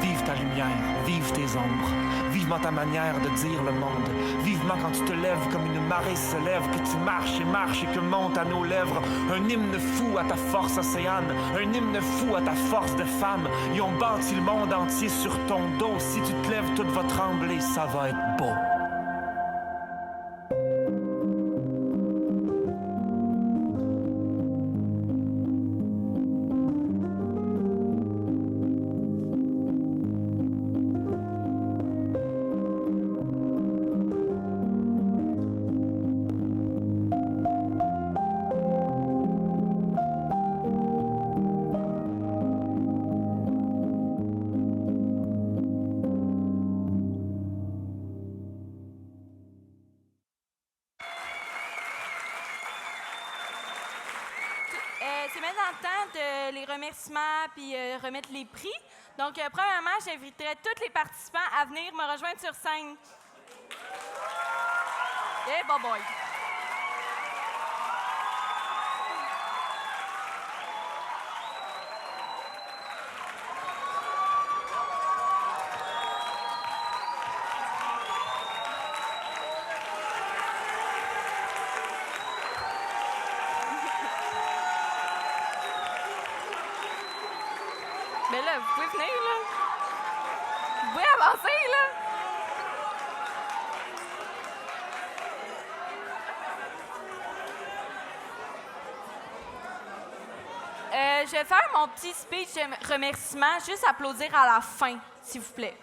Vive ta lumière, vive tes ombres, vivement ta manière de dire le monde, vivement quand tu te lèves comme une marée se lève, que tu marches et que monte à nos lèvres un hymne fou à ta force océane, un hymne fou à ta force de femme. Ils ont bâti le monde entier sur ton dos, si tu te lèves, tout va trembler, ça va être beau. C'est maintenant le temps de les remerciements puis remettre les prix. Donc, premièrement, j'inviterai tous les participants à venir me rejoindre sur scène. Yeah, bon boy. Mais là, vous pouvez venir, là. Vous pouvez avancer, là. Je vais faire mon petit speech de remerciement, juste applaudir à la fin, s'il vous plaît.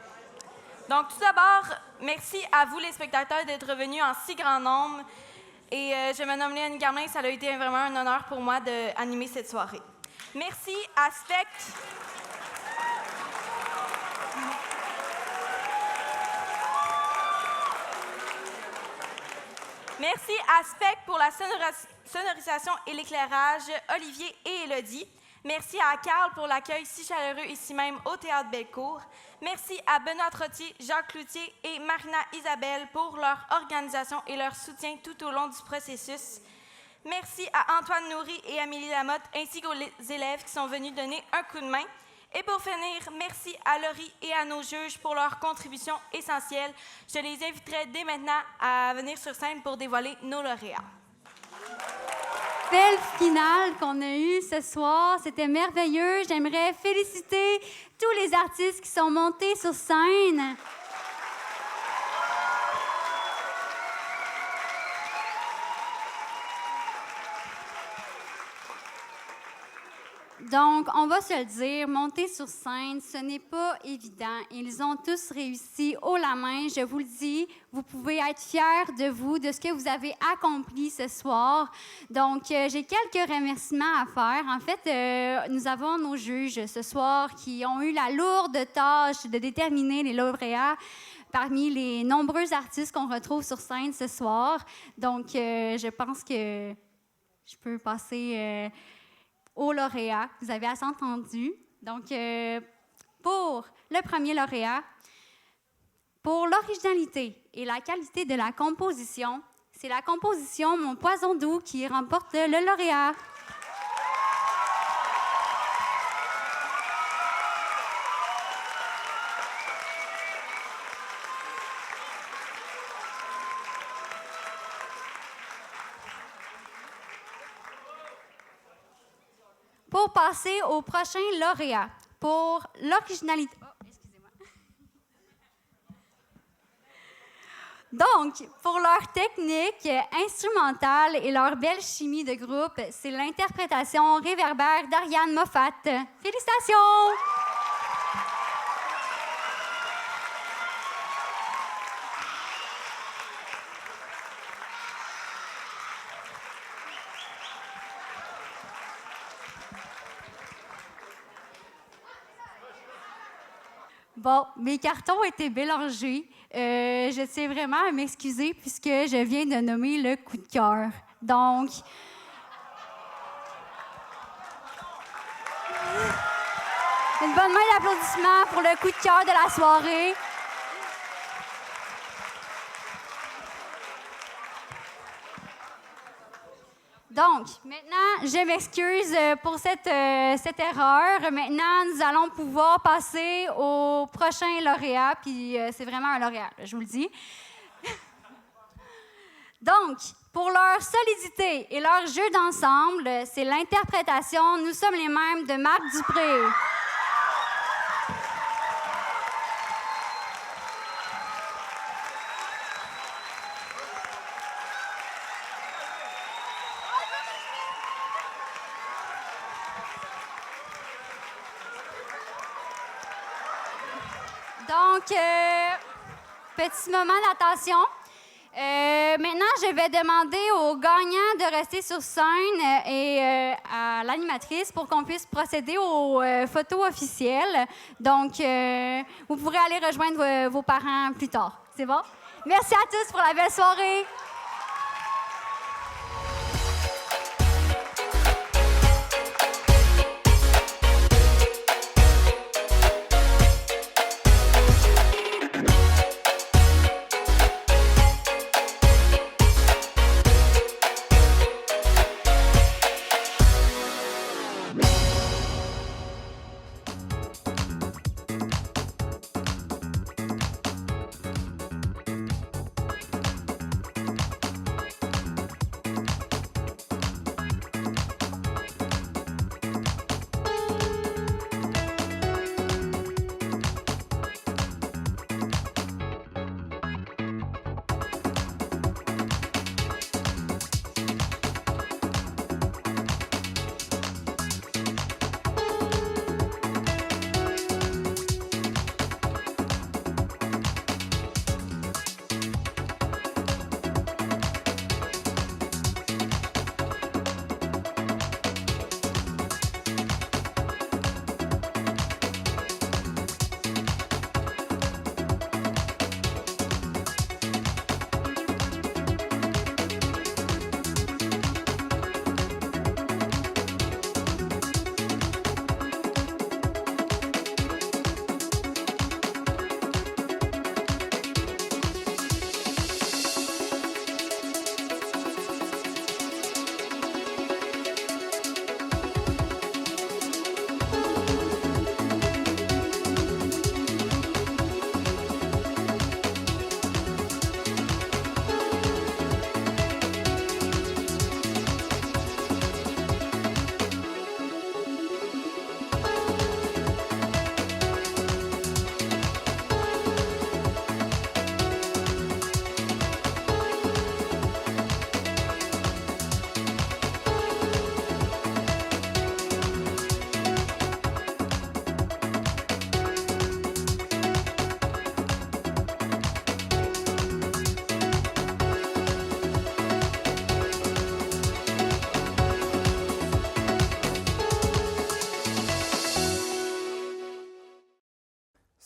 Donc, tout d'abord, merci à vous, les spectateurs, d'être venus en si grand nombre. Et je me nomme Léonie Garmin, ça a été vraiment un honneur pour moi d'animer cette soirée. Merci à Spect. Merci à Spec pour la sonorisation et l'éclairage, Olivier et Élodie. Merci à Carl pour l'accueil si chaleureux ici même au Théâtre Bellecour. Merci à Benoît Trottier, Jacques Cloutier et Marina Isabelle pour leur organisation et leur soutien tout au long du processus. Merci à Antoine Nourry et Amélie Lamotte ainsi qu'aux élèves qui sont venus donner un coup de main. Et pour finir, merci à Laurie et à nos juges pour leur contribution essentielle. Je les inviterai dès maintenant à venir sur scène pour dévoiler nos lauréats. Belle finale qu'on a eue ce soir. C'était merveilleux. J'aimerais féliciter tous les artistes qui sont montés sur scène. Donc, on va se le dire, monter sur scène, ce n'est pas évident. Ils ont tous réussi haut la main. Je vous le dis, vous pouvez être fiers de vous, de ce que vous avez accompli ce soir. Donc, j'ai quelques remerciements à faire. En fait, nous avons nos juges ce soir qui ont eu la lourde tâche de déterminer les lauréats parmi les nombreux artistes qu'on retrouve sur scène ce soir. Donc, je pense que je peux passer aux lauréats. Vous avez assez entendu. Donc, pour le premier lauréat, pour l'originalité et la qualité de la composition, c'est la composition Mon poison doux qui remporte le lauréat. Pour passer au prochain lauréat, pour l'originalité. Oh, excusez-moi. Donc, pour leur technique instrumentale et leur belle chimie de groupe, c'est l'interprétation réverbère d'Ariane Moffat. Félicitations! Bon, mes cartons étaient mélangés. Je tiens vraiment à m'excuser puisque je viens de nommer le coup de cœur. Donc, une bonne main d'applaudissements pour le coup de cœur de la soirée. Donc, maintenant, je m'excuse pour cette erreur. Maintenant, nous allons pouvoir passer au prochain lauréat, puis c'est vraiment un lauréat, je vous le dis. Donc, pour leur solidité et leur jeu d'ensemble, c'est l'interprétation « Nous sommes les mêmes » de Marc Dupré. Donc, petit moment d'attention. Maintenant, je vais demander aux gagnants de rester sur scène et à l'animatrice pour qu'on puisse procéder aux photos officielles. Donc, vous pourrez aller rejoindre vos parents plus tard. C'est bon? Merci à tous pour la belle soirée.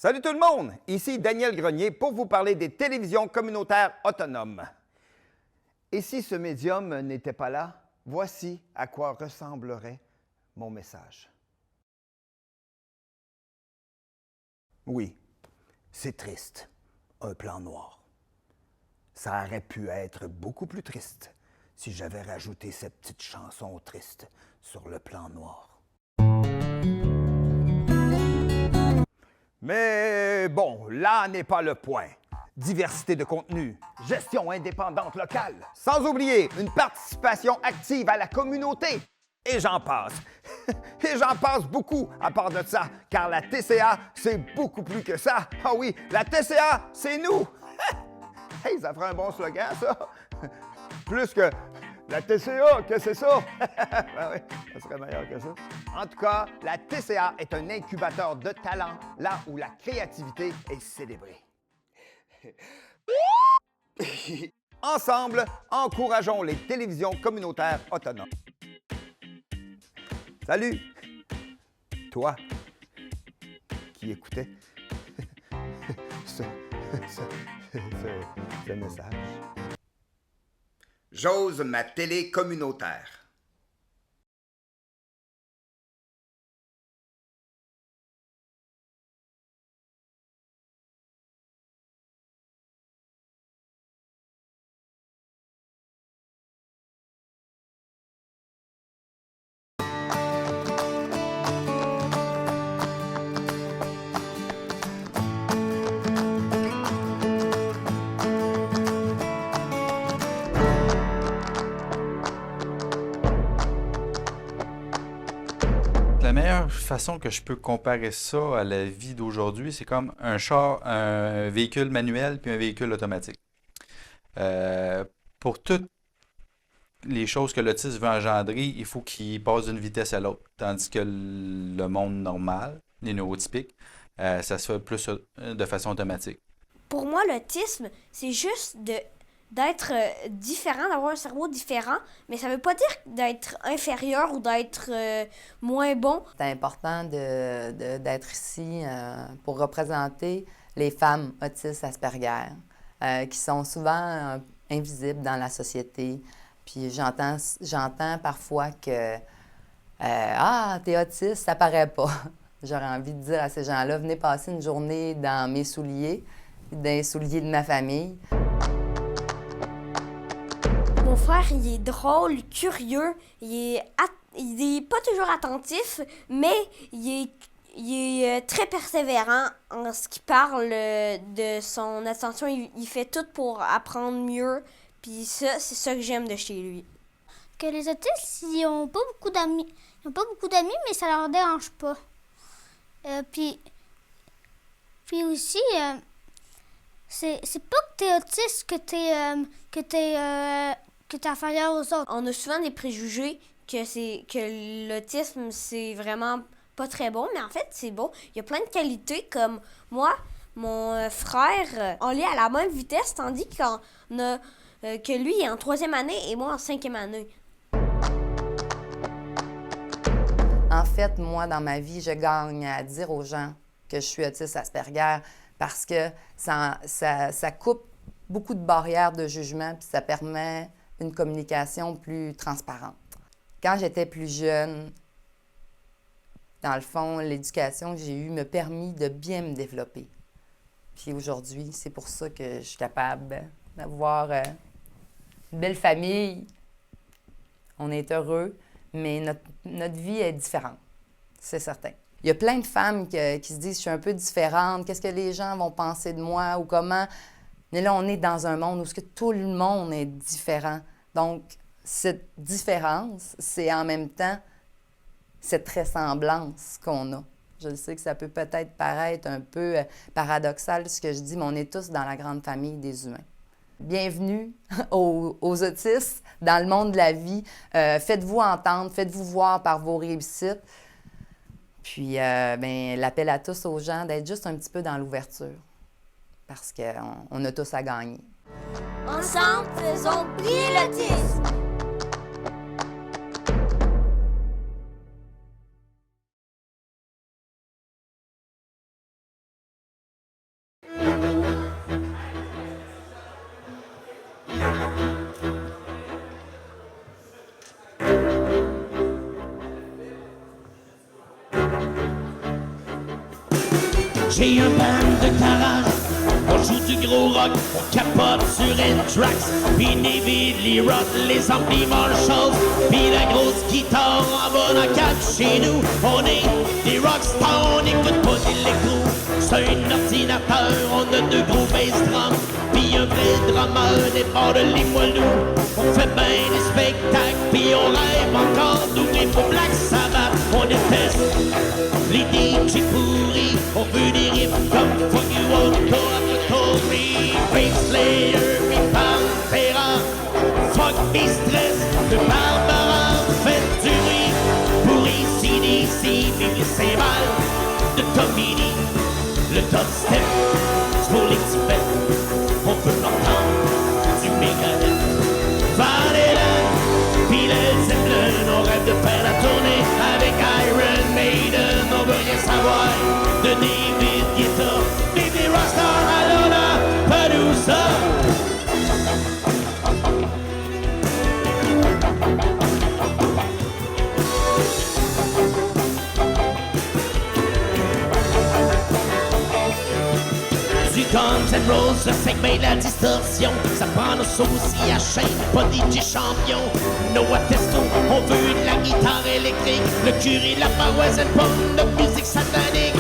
Salut tout le monde! Ici Daniel Grenier pour vous parler des télévisions communautaires autonomes. Et si ce médium n'était pas là, voici à quoi ressemblerait mon message. Oui, c'est triste, un plan noir. Ça aurait pu être beaucoup plus triste si j'avais rajouté cette petite chanson triste sur le plan noir. Mais bon, là n'est pas le point. Diversité de contenu, gestion indépendante locale, sans oublier une participation active à la communauté. Et j'en passe. Et j'en passe beaucoup à part de ça, car la TCA, c'est beaucoup plus que ça. Ah oui, la TCA, c'est nous. Hey, ça ferait un bon slogan, ça! Plus que la TCA, que c'est ça? Ben oui, ça serait meilleur que ça. En tout cas, la TCA est un incubateur de talent, là où la créativité est célébrée. Ensemble, encourageons les télévisions communautaires autonomes. Salut! Toi qui écoutais ce message. J'ose ma télé communautaire. La meilleure façon que je peux comparer ça à la vie d'aujourd'hui, c'est comme un véhicule manuel puis un véhicule automatique. Pour toutes les choses que l'autisme veut engendrer, il faut qu'il passe d'une vitesse à l'autre. Tandis que le monde normal, les neurotypiques, ça se fait plus de façon automatique. Pour moi, l'autisme, c'est juste d'être différent, d'avoir un cerveau différent, mais ça veut pas dire d'être inférieur ou d'être moins bon. C'est important d'être ici pour représenter les femmes autistes Asperger, qui sont souvent invisibles dans la société. Puis j'entends parfois que « Ah, t'es autiste, ça paraît pas ». J'aurais envie de dire à ces gens-là, venez passer une journée dans mes souliers, dans les souliers de ma famille. Mon frère, il est drôle, curieux, il est pas toujours attentif, mais il est très persévérant en ce qui parle de son attention. Il fait tout pour apprendre mieux, puis ça, c'est ça que j'aime de chez lui. Que les autistes, ils ont pas beaucoup d'amis. Ils ont pas beaucoup d'amis, mais ça leur dérange pas. Puis aussi, c'est pas que t'es autiste que t'es inférieur aux autres. On a souvent des préjugés que l'autisme, c'est vraiment pas très bon, mais en fait, c'est bon. Il y a plein de qualités, comme moi, mon frère, on lit à la même vitesse, tandis que lui est en 3e année et moi en 5e année. En fait, moi, dans ma vie, je gagne à dire aux gens que je suis autiste Asperger parce que ça coupe beaucoup de barrières de jugement puis ça permet une communication plus transparente. Quand j'étais plus jeune, dans le fond, l'éducation que j'ai eue m'a permis de bien me développer. Puis aujourd'hui, c'est pour ça que je suis capable d'avoir une belle famille. On est heureux, mais notre vie est différente, c'est certain. Il y a plein de femmes qui se disent « je suis un peu différente, qu'est-ce que les gens vont penser de moi ou comment ». Mais là, on est dans un monde où tout le monde est différent. Donc, cette différence, c'est en même temps cette ressemblance qu'on a. Je sais que ça peut peut-être paraître un peu paradoxal ce que je dis, mais on est tous dans la grande famille des humains. Bienvenue aux autistes dans le monde de la vie. Faites-vous entendre, faites-vous voir par vos réussites. Puis, l'appel à tous aux gens d'être juste un petit peu dans l'ouverture. Parce qu'on a tous à gagner. Ensemble, faisons briller l'autisme! J'ai un band de garage, on joue du gros rock, on capote sur N-Trax, pis Navy, les rock, les amplis Marshalls, pis la grosse guitare en bas dans 4 chez nous. On est des rockstars, on écoute pas d'électro, c'est un ordinateur, on a 2 gros bass drums, pis un vrai drummer des bords de Limoilou. On fait ben des spectacles, pis on rêve encore d'ouvrir pour Black Sabbath. On déteste les DJ pourris, on veut des riffs comme Fuck You All, Go After Corey, Fake Slayer. et stress de Barbara fait du bruit pour ici, d'ici, vive les cymbales de Tommy Lee. Le dubstep, c'est pour les petits bêtes, on peut l'entendre du Megadeth. Van Halen, pis Led Zeppelin, on rêve de faire la tournée avec Iron Maiden, on veut rien savoir de David Guetta, Baby Rockstar, Alona, Padusa. Guns N' Roses, fait que la distorsion. Ça prend nos saucis à chaîne, pas DJ champion. Noah Testo, on veut de la guitare électrique. Le curé, la paroisse, elle pomme de musique satanique.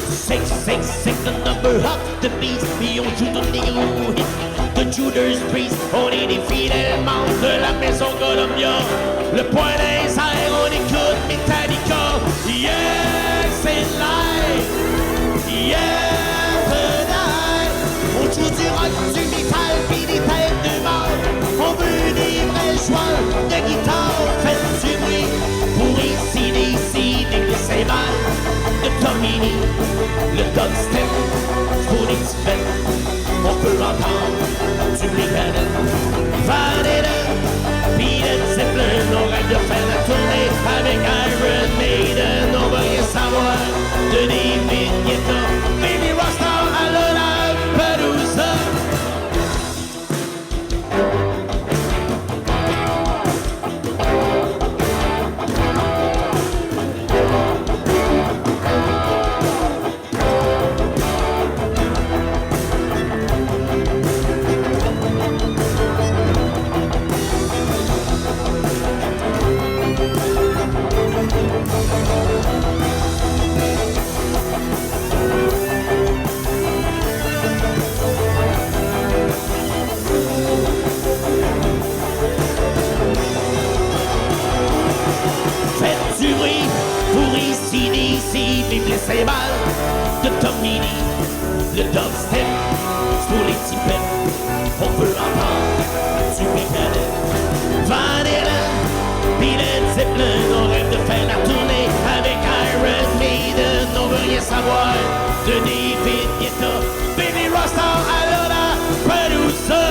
666, the number of the beast. Puis on joue tous les gros hits de Judas Priest. On est des fidèles membres de la maison Columbia. Le point des airs, on écoute Metallica. Yeah, c'est live. Yeah. On joue du rock, du métal, pis des têtes de mort. On veut des vrais joueurs de guitare. Faites du bruit pour ici, d'ici, des cymbales de Tommy Lee. Le dubstep, pour les petits bêtes, on peut entendre du Megadeth. Van Halen, pis Led Zeppelin, on rêve de faire la tournée avec Iron Maiden. On veut rien savoir de David Guetta, Baby Rockstar, Alona, Padusa. Vive les cymbales de Tommy Lee. Le dubstep, c'est pour les petits bêtes. On peut entendre du Megadeth. Van Halen, pis Led Zeppelin, on rêve de faire la tournée avec Iron Maiden. On veut rien savoir de David Guetta, Baby Rockstar, Alona, Padusa.